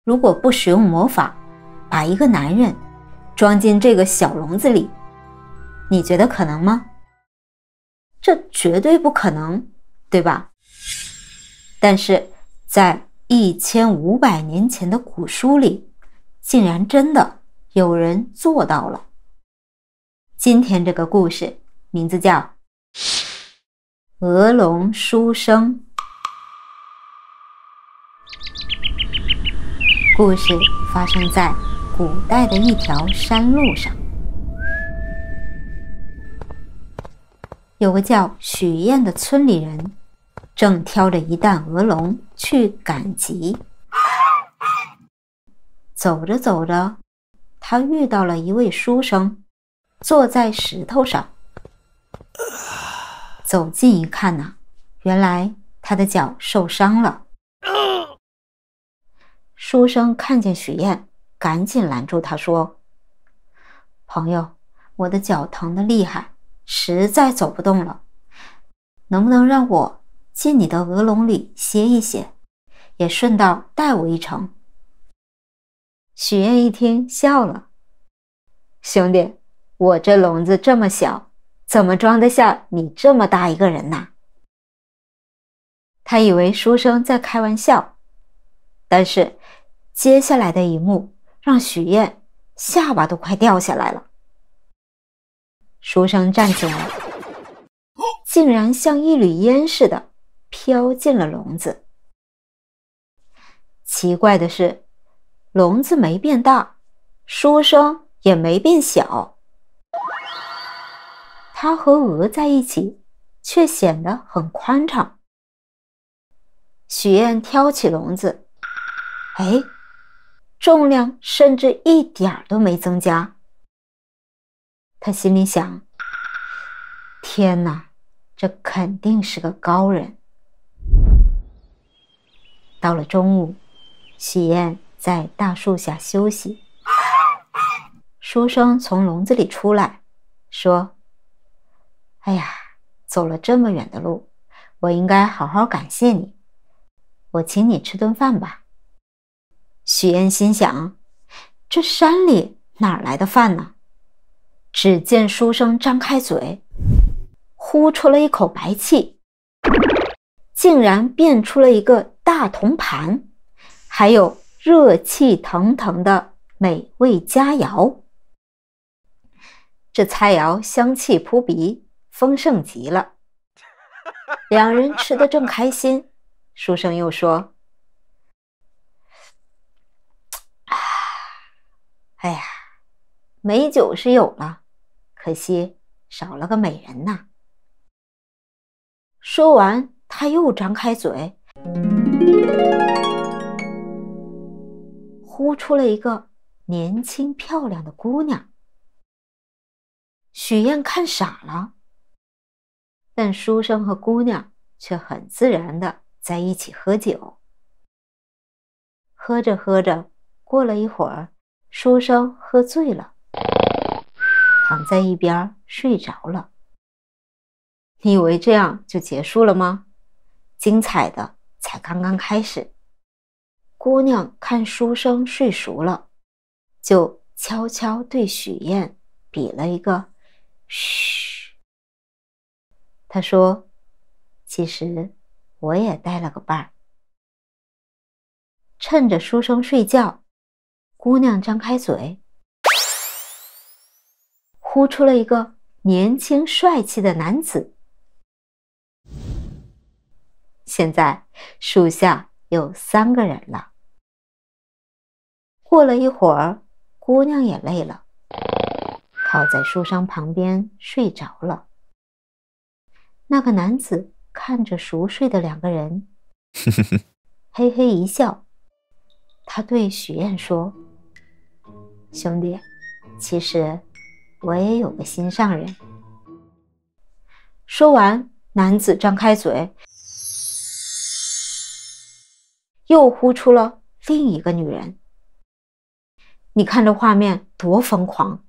如果不使用魔法，把一个男人装進這個小籠子裡，你覺得可能嗎？這絕對不可能，對吧？但是在1500年前的古書裡，竟然真的有人做到了。今天這個故事名字叫鵝籠書生。故事發生在古代的一條山路上，有個叫許燕的村里人，正挑着一擔鵝籠去趕集。走着走着，他遇到了一位書生，坐在石頭上。走近一看呢，原來他的腳受傷了。書生看見許燕，趕緊攔住他說：“朋友，我的腳疼得厲害，實在走不動了，能不能讓我進你的鵝籠裡歇一歇，也順道帶我一程？”許燕一聽笑了：“兄弟，我這籠子這麼小，怎麼裝得下你這麼大一個人呢？”他以為書生在開玩笑，但是接下來的一幕讓許燕下巴都快掉下來了。書生站起來，竟然像一縷煙似的飄進了籠子。奇怪的是，籠子沒變大，書生也沒變小，他和鵝在一起卻顯得很寬敞。許燕挑起籠子，哎，重量甚至一點都沒增加。他心裡想：天哪，這肯定是個高人。到了中午，許燕在大樹下休息。書生從籠子裡出來，說：“哎呀，走了這麼遠的路，我應該好好感謝你，我請你吃頓飯吧。”許燕心想，這山裡哪來的飯呢？只見書生張開嘴，呼出了一口白氣，竟然變出了一個大銅盤，還有熱氣騰騰的美味佳肴。這菜肴香氣撲鼻，豐盛極了。兩人吃得正開心，書生又說：“哎呀，美酒是有了，可惜少了個美人吶。”說完，他又張開嘴，呼出了一個年輕漂亮的姑娘。許燕看傻了，但書生和姑娘卻很自然地在一起喝酒。喝着喝着，過了一會兒，書生喝醉了，躺在一邊睡着了。你以為這樣就結束了嗎？精彩的才剛剛開始。姑娘看書生睡熟了，就悄悄對許燕比了一個噓。她說：“其實我也帶了個伴兒。”趁着書生睡覺，姑娘張開嘴，呼出了一個年輕帥氣的男子。現在樹下有3個人了。過了一會兒，姑娘也累了，靠在書生旁邊睡着了。那個男子看着熟睡的2個人，嘿嘿一笑。他對許燕說：“兄弟，其實我也有個心上人。”說完，男子張開嘴，又呼出了另一個女人。你看這畫面多瘋狂！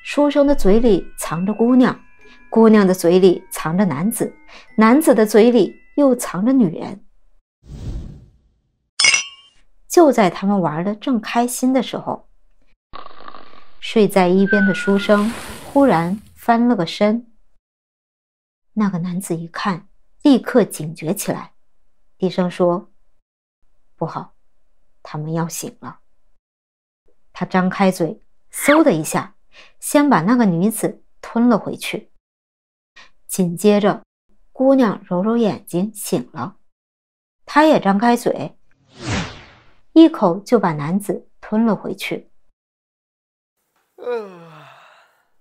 書生的嘴裡藏着姑娘，姑娘的嘴裡藏着男子，男子的嘴裡又藏着女人。就在他們玩得正開心的時候，睡在一邊的書生忽然翻了個身。那個男子一看，立刻警覺起來，低聲說：“不好，他們要醒了。”他張開嘴，嗖的一下，先把那個女子吞了回去。緊接着，姑娘揉揉眼睛醒了，她也張開嘴，一口就把男子吞了回去。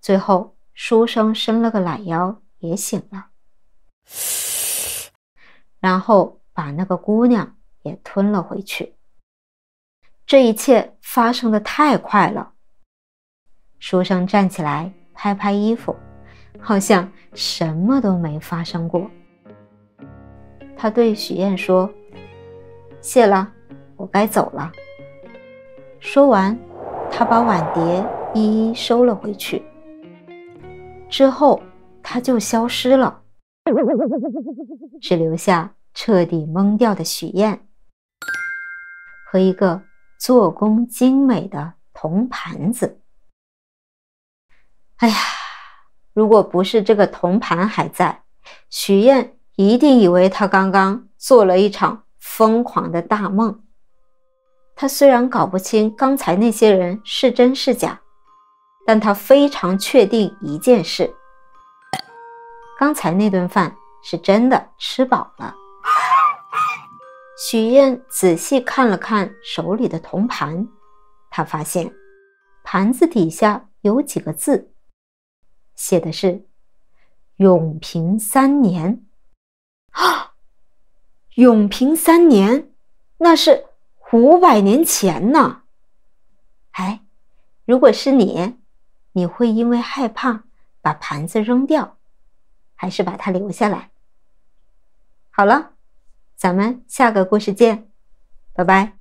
最後，書生伸了個懶腰，也醒了，然後把那個姑娘也吞了回去。這一切發生得太快了。書生站起來，拍拍衣服，好像什麼都沒發生過。他對許燕說：“謝了，我該走了。”說完，他把碗碟一一收了回去。之後，他就消失了，只留下徹底懵掉的許燕和一個做工精美的銅盤子。哎呀，如果不是這個銅盤還在，許燕一定以為他剛剛做了一場瘋狂的大夢。他雖然搞不清剛才那些人是真是假，但他非常確定一件事：剛才那頓飯是真的吃飽了。許燕仔細看了看手裡的銅盤，他發現盤子底下有幾個字，寫的是永平3年。永平3年，那是500年前呢。哎，如果是你，你會因为害怕把盘子扔掉，還是把它留下來？好了，咱們下個故事見，拜拜。